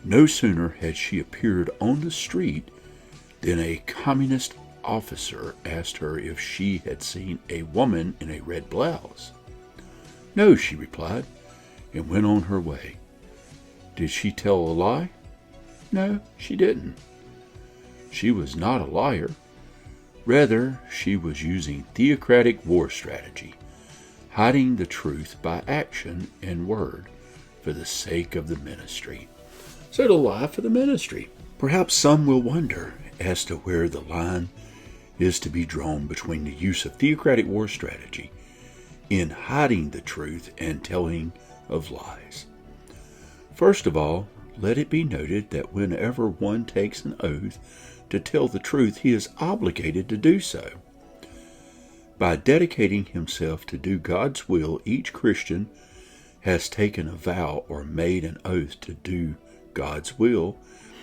No sooner had she appeared on the street than a communist officer asked her if she had seen a woman in a red blouse. No, she replied, and went on her way. Did she tell a lie? No, she didn't. She was not a liar. Rather, she was using theocratic war strategy, hiding the truth by action and word for the sake of the ministry. So to lie for the ministry. Perhaps some will wonder as to where the line is to be drawn between the use of theocratic war strategy in hiding the truth and telling of lies. First of all, let it be noted that whenever one takes an oath to tell the truth, he is obligated to do so. By dedicating himself to do God's will, each Christian has taken a vow or made an oath to do God's will,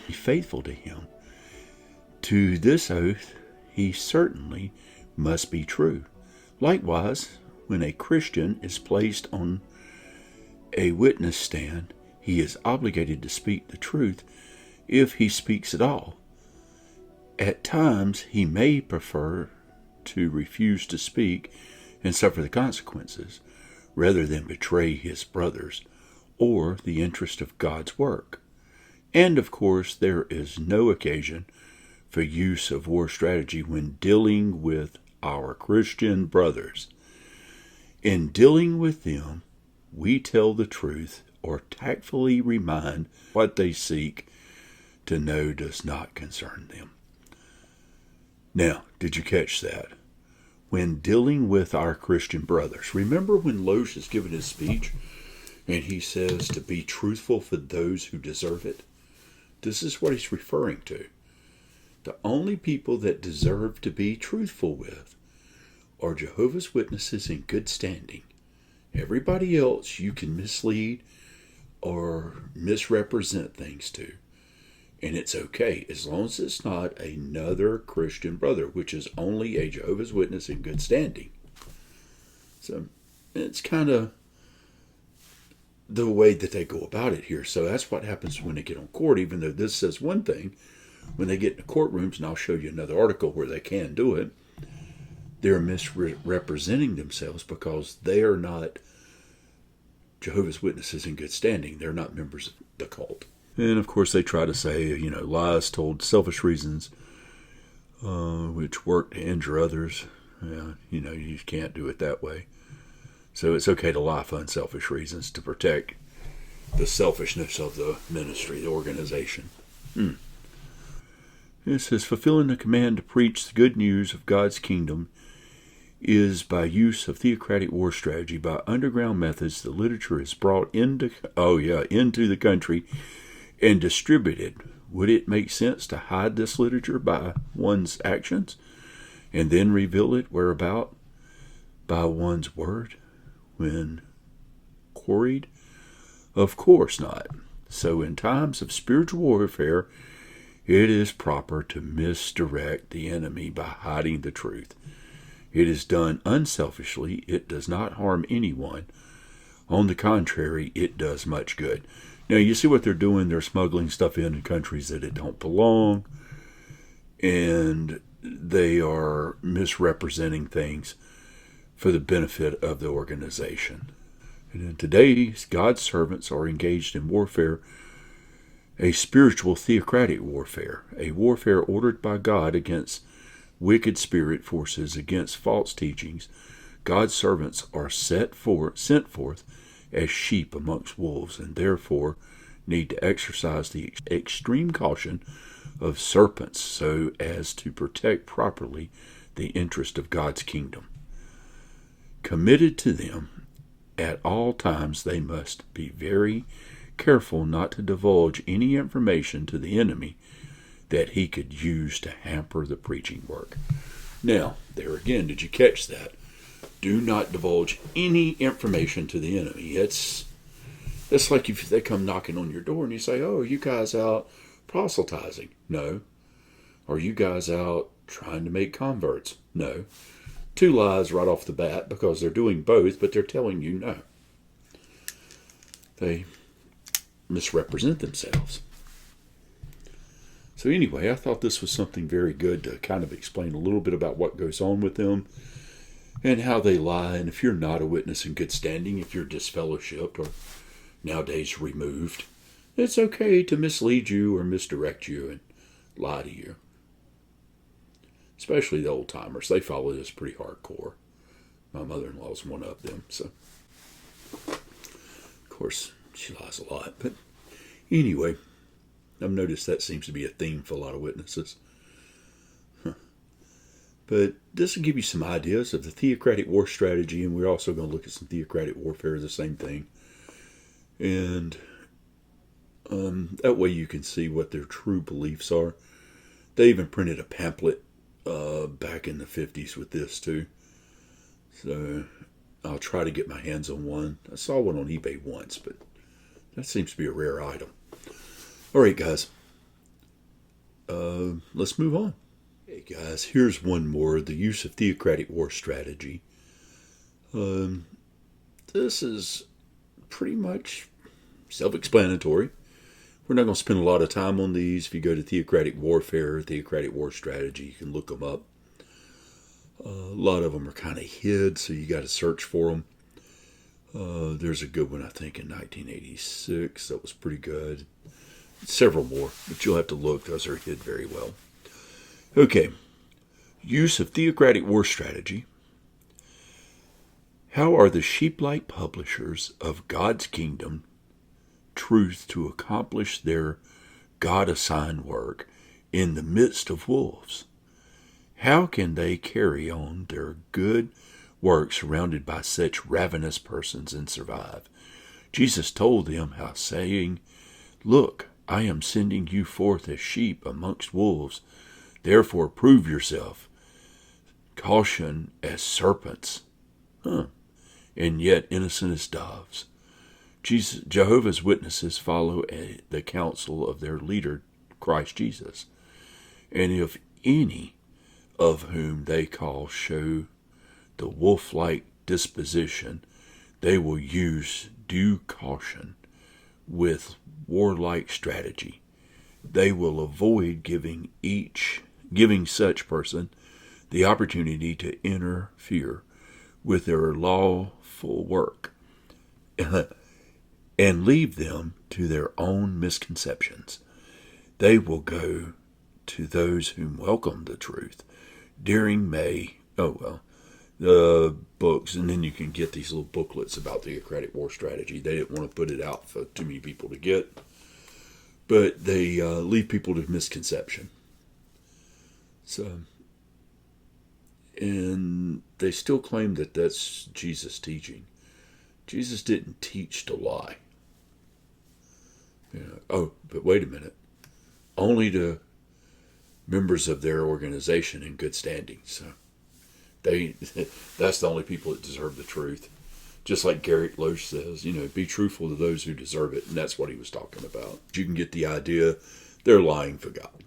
be faithful to him. To this oath, he certainly must be true. Likewise, when a Christian is placed on a witness stand, he is obligated to speak the truth if he speaks at all. At times, he may prefer to refuse to speak and suffer the consequences, rather than betray his brothers or the interest of God's work. And of course, there is no occasion for use of war strategy when dealing with our Christian brothers. In dealing with them, we tell the truth or tactfully remind what they seek to know does not concern them. Now, did you catch that? When dealing with our Christian brothers, remember when Loesch is giving his speech and he says to be truthful for those who deserve it? This is what he's referring to. The only people that deserve to be truthful with are Jehovah's Witnesses in good standing. Everybody else you can mislead or misrepresent things to. And it's okay, as long as it's not another Christian brother, which is only a Jehovah's Witness in good standing. So it's kind of the way that they go about it here. So that's what happens when they get on court, even though this says one thing. When they get in the courtrooms, and I'll show you another article where they can do it, they're misrepresenting themselves because they are not Jehovah's Witnesses in good standing. They're not members of the cult. And of course they try to say, lies told selfish reasons, which work to injure others. You can't do it that way. So it's okay to lie for unselfish reasons to protect the selfishness of the ministry, the organization. It says, fulfilling the command to preach the good news of God's kingdom is by use of theocratic war strategy. By underground methods, the literature is brought into the country and distributed. Would it make sense to hide this literature by one's actions and then reveal it whereabout by one's word when quarried? Of course not. So in times of spiritual warfare, it is proper to misdirect the enemy by hiding the truth. It is done unselfishly. It does not harm anyone. On the contrary, it does much good. Now, you see what they're doing? They're smuggling stuff in countries that it don't belong, and they are misrepresenting things for the benefit of the organization. And in today, God's servants are engaged in warfare, a spiritual theocratic warfare, a warfare ordered by God against wicked spirit forces, against false teachings. God's servants are sent forth as sheep amongst wolves, and therefore need to exercise the extreme caution of serpents so as to protect properly the interest of God's kingdom. Committed to them at all times, they must be very careful not to divulge any information to the enemy that he could use to hamper the preaching work. Now, there again, did you catch that? Do not divulge any information to the enemy. It's like if they come knocking on your door and you say, "Oh, are you guys out proselytizing?" No. Are you guys out trying to make converts? No. Two lies right off the bat, because they're doing both, but they're telling you no. They misrepresent themselves. So anyway, I thought this was something very good to kind of explain a little bit about what goes on with them and how they lie. And if you're not a witness in good standing, if you're disfellowshipped or nowadays removed, it's okay to mislead you or misdirect you and lie to you. Especially the old timers. They follow this pretty hardcore. My mother-in-law's one of them. So, of course, she lies a lot. But anyway, I've noticed that seems to be a theme for a lot of witnesses. But this will give you some ideas of the theocratic war strategy, and we're also going to look at some theocratic warfare, the same thing. And that way you can see what their true beliefs are. They even printed a pamphlet back in the 50s with this too. So I'll try to get my hands on one. I saw one on eBay once, but that seems to be a rare item. All right, guys. Let's move on. Hey, guys, here's one more. The use of theocratic war strategy. This is pretty much self-explanatory. We're not going to spend a lot of time on these. If you go to Theocratic Warfare, Theocratic War Strategy, you can look them up. A lot of them are kind of hid, so you got to search for them. There's a good one, I think, in 1986. That was pretty good. Several more, but you'll have to look. Those are hid very well. Okay. Use of Theocratic War Strategy. How are the sheep-like publishers of God's kingdom truth to accomplish their God-assigned work in the midst of wolves? How can they carry on their good work surrounded by such ravenous persons and survive? Jesus told them how, saying, "Look, I am sending you forth as sheep amongst wolves. Therefore prove yourself. Caution as serpents, and yet innocent as doves." Jehovah's Witnesses follow the counsel of their leader, Christ Jesus. And if any of whom they call show the wolf-like disposition, they will use due caution with warlike strategy. They will avoid giving such person the opportunity to interfere with their lawful work. and leave them to their own misconceptions. They will go to those whom welcome the truth during the books, and then you can get these little booklets about theocratic war strategy. They didn't want to put it out for too many people to get, but they leave people to misconception. So, and they still claim that that's Jesus' teaching. Jesus didn't teach to lie. But wait a minute. Only to members of their organization in good standing. So that's the only people that deserve the truth. Just like Garrett Loesch says, be truthful to those who deserve it. And that's what he was talking about. You can get the idea they're lying for God,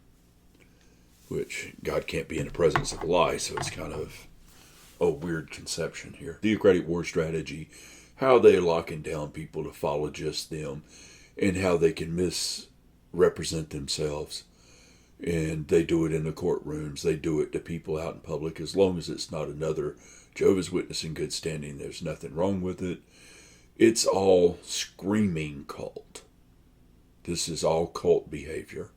which God can't be in the presence of a lie. So it's kind of a weird conception here. Theocratic war strategy, how they're locking down people to follow just them, and how they can misrepresent themselves. And they do it in the courtrooms. They do it to people out in public. As long as it's not another Jehovah's Witness in good standing, there's nothing wrong with it. It's all screaming cult. This is all cult behavior.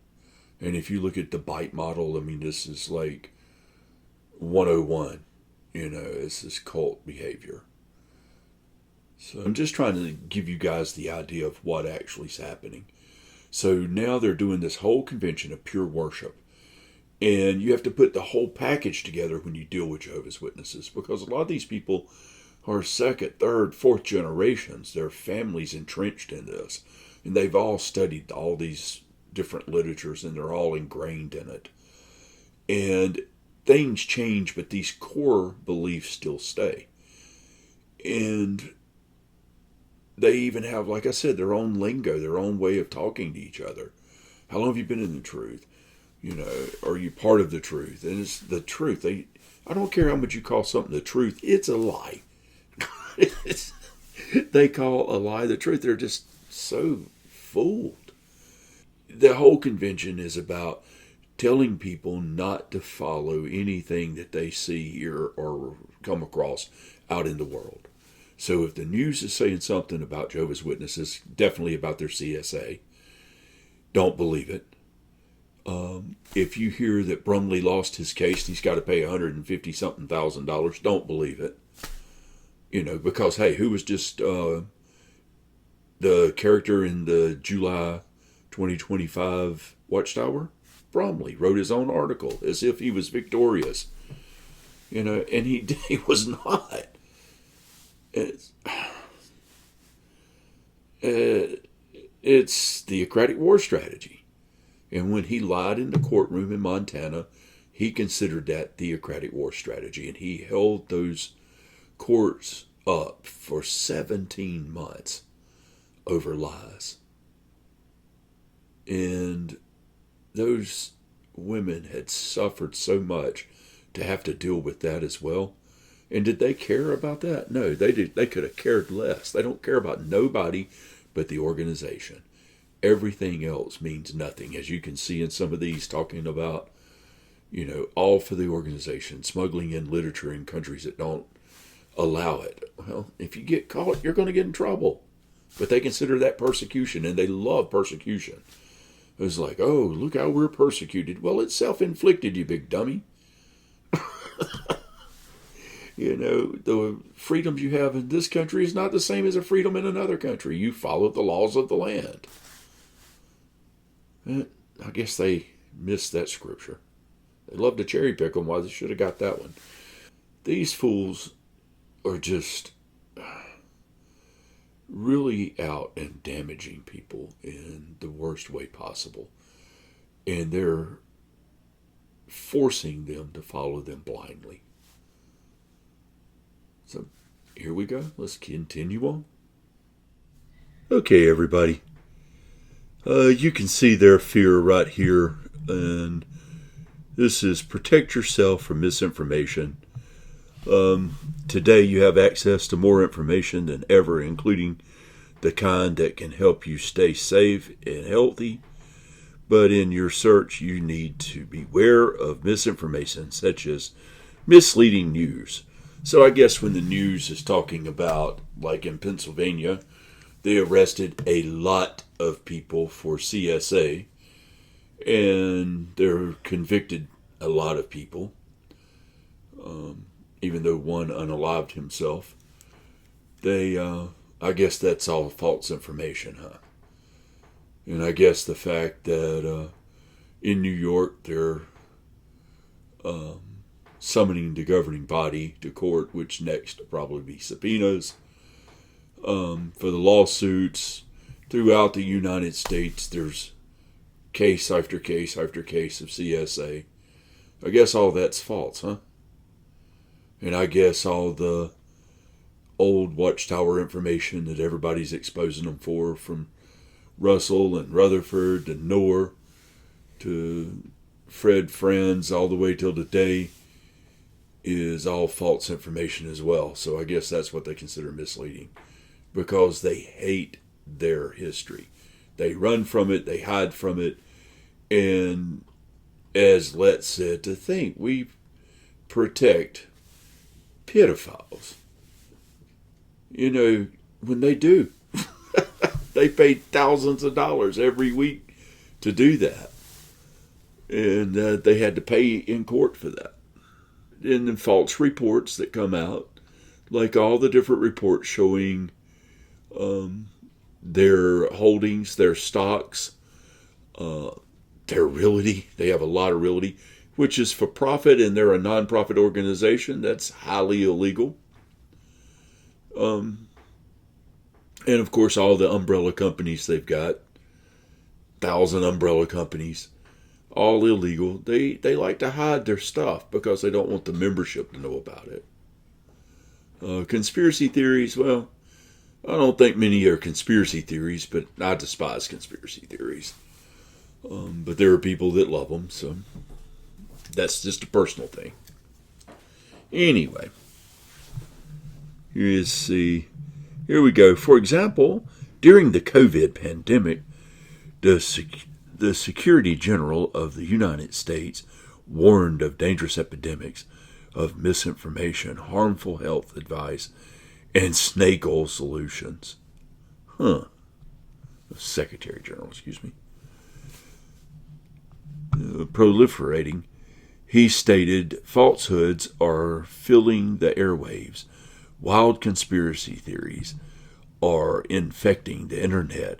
And if you look at the bite model, this is like 101. This is cult behavior. So I'm just trying to give you guys the idea of what actually is happening. So now they're doing this whole convention of pure worship. And you have to put the whole package together when you deal with Jehovah's Witnesses, because a lot of these people are second, third, fourth generations. Their families entrenched in this. And they've all studied all these different literatures, and they're all ingrained in it. And things change, but these core beliefs still stay. And they even have, like I said, their own lingo, their own way of talking to each other. How long have you been in the truth? Are you part of the truth? And it's the truth. I don't care how much you call something the truth. It's a lie. They call a lie the truth. They're just so fooled. The whole convention is about telling people not to follow anything that they see, hear, or come across out in the world. So if the news is saying something about Jehovah's Witnesses, definitely about their CSA, don't believe it. If you hear that Brumley lost his case, he's got to pay $150-something thousand, don't believe it. Because, hey, who was just the character in the July 2025 Watchtower? Brumley wrote his own article as if he was victorious. And he was not. It's theocratic war strategy. And when he lied in the courtroom in Montana, he considered that theocratic war strategy. And he held those courts up for 17 months over lies. And those women had suffered so much to have to deal with that as well. And did they care about that? No, they did. They could have cared less. They don't care about nobody but the organization. Everything else means nothing, as you can see in some of these talking about, all for the organization, smuggling in literature in countries that don't allow it. Well, if you get caught, you're going to get in trouble. But they consider that persecution, and they love persecution. It's like, oh, look how we're persecuted. Well, it's self-inflicted, you big dummy. The freedoms you have in this country is not the same as a freedom in another country. You follow the laws of the land. I guess they missed that scripture. They love to cherry pick them. Why they should have got that one. These fools are just really out and damaging people in the worst way possible. And they're forcing them to follow them blindly. So here we go. Let's continue on. Okay, everybody. You can see their fear right here. And this is protect yourself from misinformation. Today you have access to more information than ever, including the kind that can help you stay safe and healthy. But in your search, you need to beware of misinformation, such as misleading news. So I guess when the news is talking about, like in Pennsylvania, They arrested a lot of people for CSA, and they're convicted a lot of people, even though one unalived himself. I guess that's all false information, huh? And I guess the fact that in New York they're summoning the governing body to court, which next will probably be subpoenas, for the lawsuits throughout the United States. There's case after case after case of CSA. I guess all that's false, huh? And I guess all the old watchtower information that everybody's exposing them for, from Russell and Rutherford and Knorr to Fred Franz all the way till today, is all false information as well. So I guess that's what they consider misleading, because they hate their history. They run from it, they hide from it, and as Letts said, to think we protect pedophiles. You know, when they do. They pay thousands of dollars every week to do that. And they had to pay in court for that. And then false reports that come out, like all the different reports showing their holdings, their stocks, their realty. They have a lot of realty, which is for profit, and they're a non-profit organization. That's highly illegal. And of course, all the umbrella companies they've got, 1,000 umbrella companies, all illegal. They like to hide their stuff because they don't want the membership to know about it. Conspiracy theories, well, I don't think many are conspiracy theories, but I despise conspiracy theories. But there are people that love them, so that's just a personal thing. Anyway, let's see. Here we go. For example, during the COVID pandemic, the Secretary General of the United States warned of dangerous epidemics of misinformation, harmful health advice, and snake oil solutions. Secretary General, excuse me. Proliferating, he stated, falsehoods are filling the airwaves. Wild conspiracy theories are infecting the internet.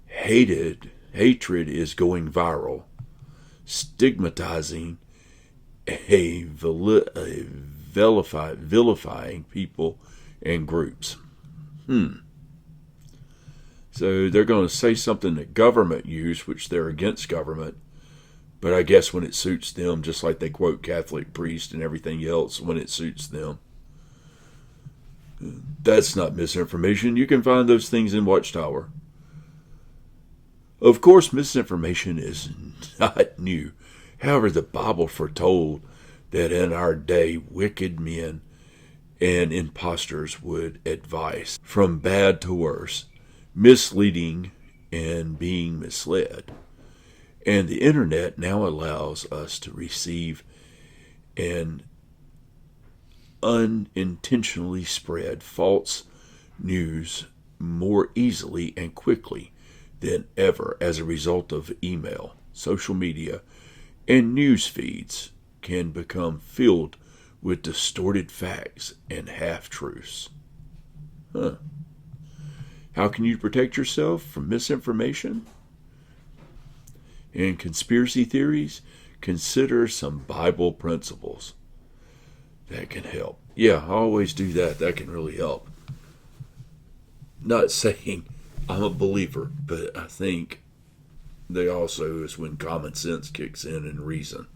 Hatred is going viral, stigmatizing, vilifying people and groups. So they're going to say something that government use, which they're against government, but I guess when it suits them, just like they quote Catholic priests and everything else when it suits them. That's not misinformation. You can find those things in Watchtower. Of course, misinformation is not new. However, the Bible foretold that in our day, wicked men and impostors would advise from bad to worse, misleading and being misled. And the internet now allows us to receive and unintentionally spread false news more easily and quickly than ever as a result of email, social media, and news feeds can become filled with distorted facts and half-truths. How can you protect yourself from misinformation and conspiracy theories? Consider some Bible principles. That can help. Yeah, I always do that. That can really help. Not saying I'm a believer, but I think they also is when common sense kicks in and reason.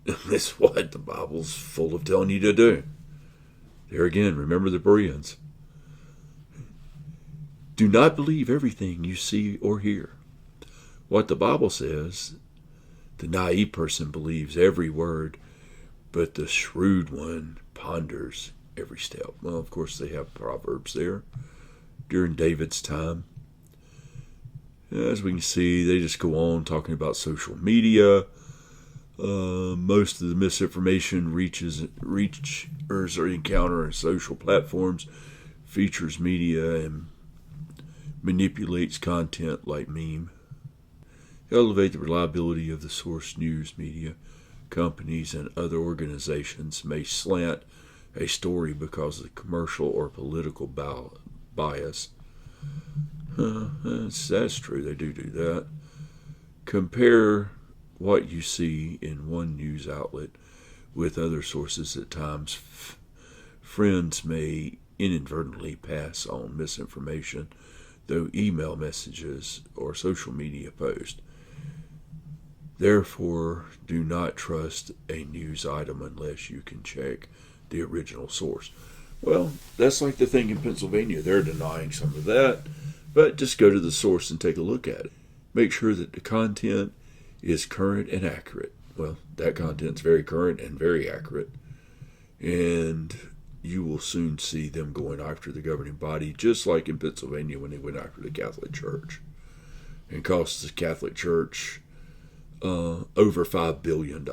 That's what the Bible's full of telling you to do. There again, remember the Bereans. Do not believe everything you see or hear. What the Bible says, the naive person believes every word, but the shrewd one ponders every step. Well, of course, they have Proverbs there during David's time. As we can see, they just go on talking about social media. Most of the misinformation reachers or encounter on social platforms features media and manipulates content like meme. Elevate the reliability of the source news media. Companies and other organizations may slant a story because of commercial or political bias. That's true, they do that. Compare what you see in one news outlet with other sources. At times, friends may inadvertently pass on misinformation through email messages or social media posts. Therefore, do not trust a news item unless you can check the original source. Well, that's like the thing in Pennsylvania. They're denying some of that, but just go to the source and take a look at it. Make sure that the content is current and accurate. Well, that content's very current and very accurate. And you will soon see them going after the governing body, just like in Pennsylvania when they went after the Catholic Church. And cost the Catholic Church over $5 billion.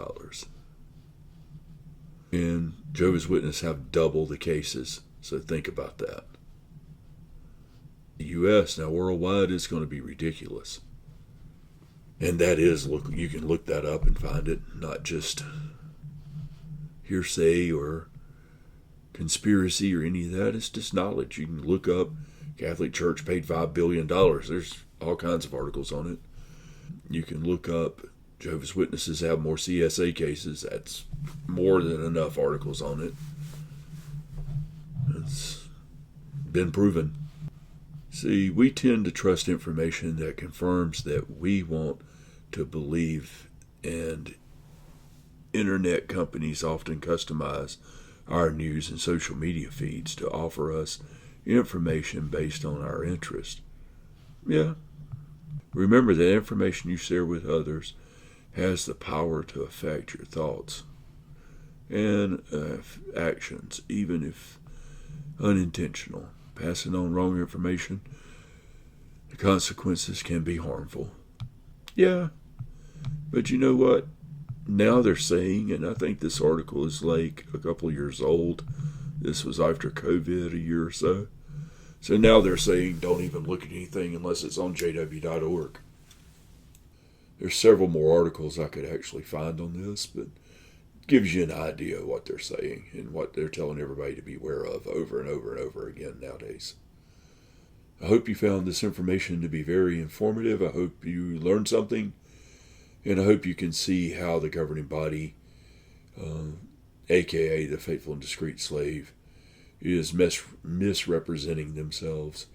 And Jehovah's Witnesses have double the cases, so think about that. The U.S., now worldwide, is going to be ridiculous. And that is, look, you can look that up and find it, not just hearsay or conspiracy or any of that. It's just knowledge. You can look up Catholic Church paid $5 billion. There's all kinds of articles on it. You can look up Jehovah's Witnesses have more CSA cases. That's more than enough articles on it. It's been proven. See, we tend to trust information that confirms that we want to believe, and internet companies often customize our news and social media feeds to offer us information based on our interest. Yeah. Remember that information you share with others has the power to affect your thoughts and actions, even if unintentional. Passing on wrong information, the consequences can be harmful. Yeah, but you know what? Now they're saying, and I think this article is like a couple of years old. This was after COVID, a year or so. So now they're saying don't even look at anything unless it's on jw.org. There's several more articles I could actually find on this, but it gives you an idea of what they're saying and what they're telling everybody to be aware of over and over and over again nowadays. I hope you found this information to be very informative. I hope you learned something, and I hope you can see how the governing body, aka the faithful and discreet slave, is misrepresenting themselves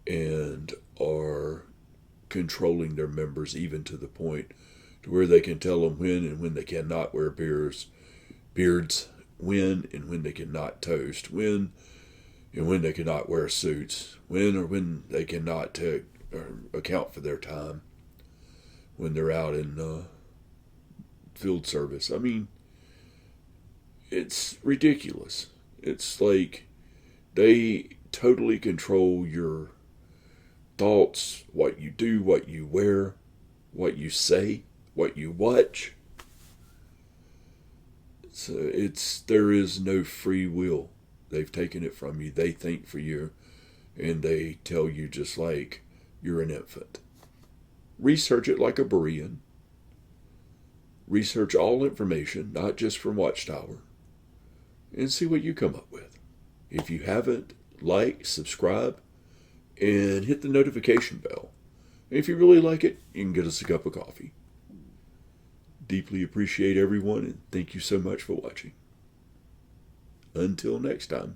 and are controlling their members, even to the point to where they can tell them when and when they cannot wear beards, when and when they cannot toast, when and when they cannot wear suits, when or when they cannot take or account for their time when they're out in field service. I mean, it's ridiculous. It's like they totally control your thoughts, what you do, what you wear, what you say, what you watch. So there is no free will. They've taken it from you. They think for you, and they tell you just like you're an infant. Research it like a Berean. Research all information, not just from Watchtower, and see what you come up with. If you haven't, like, subscribe, and hit the notification bell. If you really like it, you can get us a cup of coffee. Deeply appreciate everyone, and thank you so much for watching. Until next time.